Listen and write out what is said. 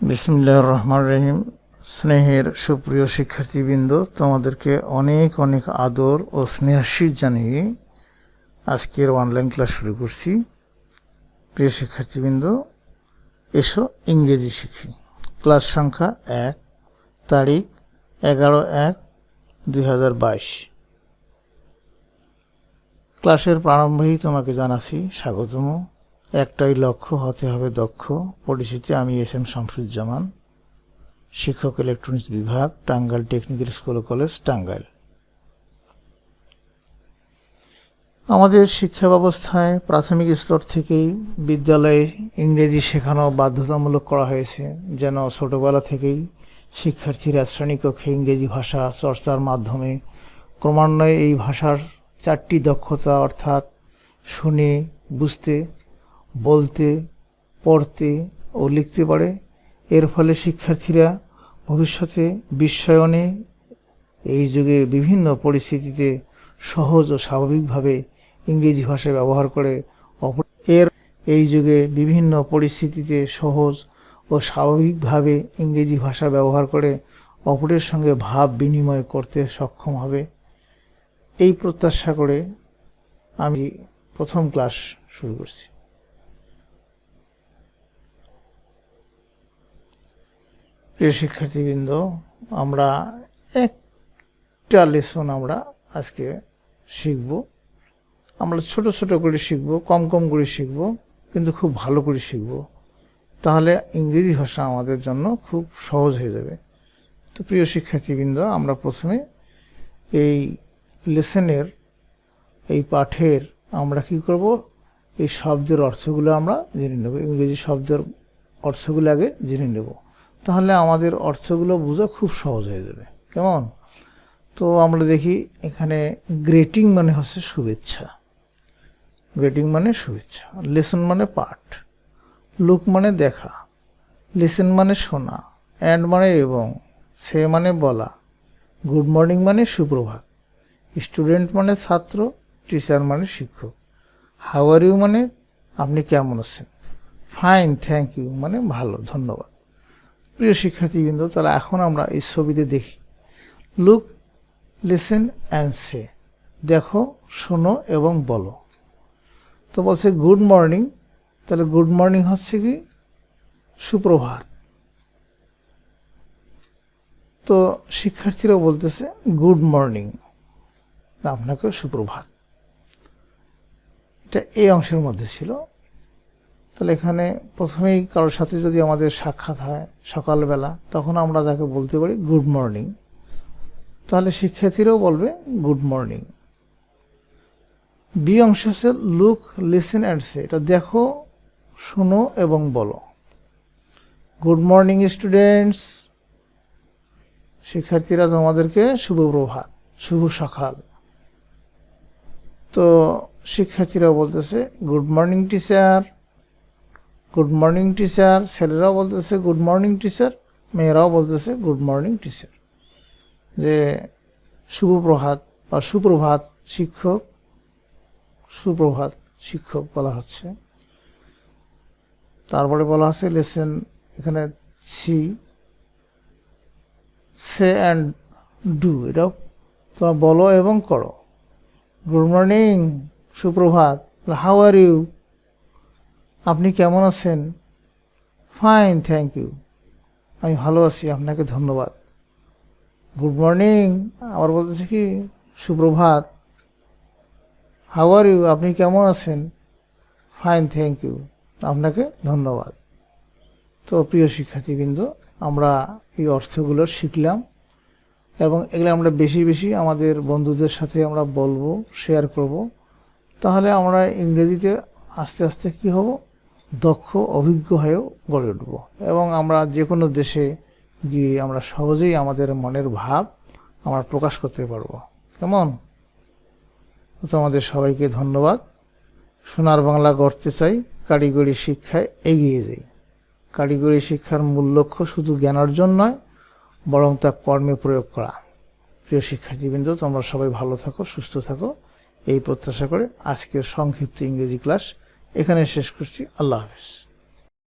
বিসমিল্লাহির রহমানির রহিম। স্নেহের সুপ্রিয় শিক্ষার্থীবৃন্দ, তোমাদেরকে অনেক অনেক আদর ও স্নেহাশীষ জানিয়ে আজকের অনলাইন ক্লাস শুরু করছি। প্রিয় শিক্ষার্থীবৃন্দ, এসো ইংরেজি শিখি। ক্লাস সংখ্যা 1, তারিখ 11/1/2022। ক্লাসের প্রারম্ভেই তোমাকে জানাচ্ছি স্বাগতম। একটাই লক্ষ্য, হতে হবে দক্ষ। পরিচিতি, আমি শামসুজ্জামান, শিক্ষক ইলেকট্রনিক্স বিভাগ, টাঙ্গাইল টেকনিক্যাল স্কুল ও কলেজ, টাঙ্গাইল। আমাদের শিক্ষা ব্যবস্থায় প্রাথমিক স্তর থেকেই বিদ্যালয়ে ইংরেজি শেখানো বাধ্যতামূলক করা হয়েছে, যেন ছোটবেলা থেকেই শিক্ষার্থীরা শ্রেণীকক্ষে ইংরেজি ভাষা চর্চার মাধ্যমে ক্রমান্বয়ে এই ভাষার 4টি দক্ষতা অর্থাৎ শুনে, বুঝতে, বলতে, পড়তে ও লিখতে পারে। এর ফলে শিক্ষার্থীরা ভবিষ্যতে বিশ্বায়নে এই যুগে বিভিন্ন পরিস্থিতিতে সহজ ও স্বাভাবিকভাবে ইংরেজি ভাষা ব্যবহার করে এই যুগে বিভিন্ন পরিস্থিতিতে সহজ ও স্বাভাবিকভাবে ইংরেজি ভাষা ব্যবহার করে অপরের সঙ্গে ভাব বিনিময় করতে সক্ষম হবে। এই প্রত্যাশা করে আমি প্রথম ক্লাস শুরু করছি। প্রিয় শিক্ষার্থীবৃন্দ, আমরা একটা লেসন আমরা আজকে শিখব। আমরা ছোট ছোট করে শিখব, কম কম করে শিখব, কিন্তু খুব ভালো করে শিখব। তাহলে ইংরেজি ভাষা আমাদের জন্য খুব সহজ হয়ে যাবে। তো প্রিয় শিক্ষার্থীবৃন্দ, আমরা প্রথমে এই লেসনের, এই পাঠের আমরা কি করব, এই শব্দের অর্থগুলো আমরা জেনে নেব। ইংরেজি শব্দের অর্থগুলো আগে জেনে নেব, তাহলে আমাদের অর্থগুলো বোঝা খুব সহজ হয়ে যাবে। কেমন? তো আমরা দেখি, এখানে গ্রেটিং মানে হচ্ছে শুভেচ্ছা। গ্রেটিং মানে শুভেচ্ছা। লেসন মানে পাঠ। লুক মানে দেখা। লিসেন মানে শোনা। অ্যান্ড মানে এবং। সে মানে বলা। গুড মর্নিং মানে সুপ্রভাত। স্টুডেন্ট মানে ছাত্র। টিচার মানে শিক্ষক। হাউ আর ইউ মানে আপনি কেমন আছেন। ফাইন, থ্যাংক ইউ মানে ভালো, ধন্যবাদ। প্রিয় শিক্ষার্থীবৃন্দ, তাহলে এখন আমরা এই ছবিতে দেখি, লুক, লিসেন অ্যান্ড সে, দেখো, শোনো এবং বলো। তো বলছে গুড মর্নিং, তাহলে গুড মর্নিং হচ্ছে কি সুপ্রভাত। তো শিক্ষার্থীরাও বলতেছে গুড মর্নিং, আপনাকে সুপ্রভাত। এটা এই অংশের মধ্যে ছিল। তাহলে এখানে প্রথমেই কারোর সাথে যদি আমাদের সাক্ষাৎ হয় সকালবেলা, তখন আমরা তাকে বলতে পারি গুড মর্নিং। তাহলে শিক্ষার্থীরাও বলবে গুড মর্নিং। বি অংশ আছে লুক, লিসেন অ্যান্ড সে, এটা দেখো, শোনো এবং বলো। গুড মর্নিং স্টুডেন্টস, শিক্ষার্থীরা তোমাদেরকে শুভ প্রভাত, শুভ সকাল। তো শিক্ষার্থীরাও বলতেছে good morning teacher. Good morning teacher, ছেলেরাও বলতেছে গুড মর্নিং টিচার, মেয়েরাও বলতেছে গুড মর্নিং টিচার। যে শুভ প্রভাত বা সুপ্রভাত শিক্ষক, সুপ্রভাত শিক্ষক বলা হচ্ছে। তারপরে বলা হচ্ছে লেসেন, এখানে সি, সে অ্যান্ড ডু, এটাও তোমরা বলো এবং করো। গুড মর্নিং, সুপ্রভাত। হাউ আর ইউ, আপনি কেমন আছেন। ফাইন, থ্যাংক ইউ, আমি ভালো আছি, আপনাকে ধন্যবাদ। গুড মর্নিং, আবার বলতেছে কি সুপ্রভাত। হাউ আর ইউ, আপনি কেমন আছেন। ফাইন, থ্যাংক ইউ, আপনাকে ধন্যবাদ। তো প্রিয় শিক্ষার্থীবৃন্দ, আমরা এই অর্থগুলো শিখলাম এবং এগুলো আমরা বেশি বেশি আমাদের বন্ধুদের সাথে আমরা বলবো, শেয়ার করব। তাহলে আমরা ইংরেজিতে আস্তে আস্তে কী হব, দক্ষ, অভিজ্ঞ হয়েও গড়ে উঠব এবং আমরা যে কোনো দেশে গিয়ে আমরা সহজেই আমাদের মনের ভাব আমরা প্রকাশ করতে পারব। কেমন? তোমাদের সবাইকে ধন্যবাদ। সোনার বাংলা গড়তে চাই, কারিগরি শিক্ষায় এগিয়ে যাই। কারিগরি শিক্ষার মূল লক্ষ্য শুধু জ্ঞান অর্জন নয়, বরং তা কর্মে প্রয়োগ করা। প্রিয় শিক্ষার্থীবৃন্দ, তোমরা সবাই ভালো থাকো, সুস্থ থাকো, এই প্রত্যাশা করে আজকের সংক্ষিপ্ত ইংরেজি ক্লাস এখানে শেষ করছি। আল্লাহ হাফেজ।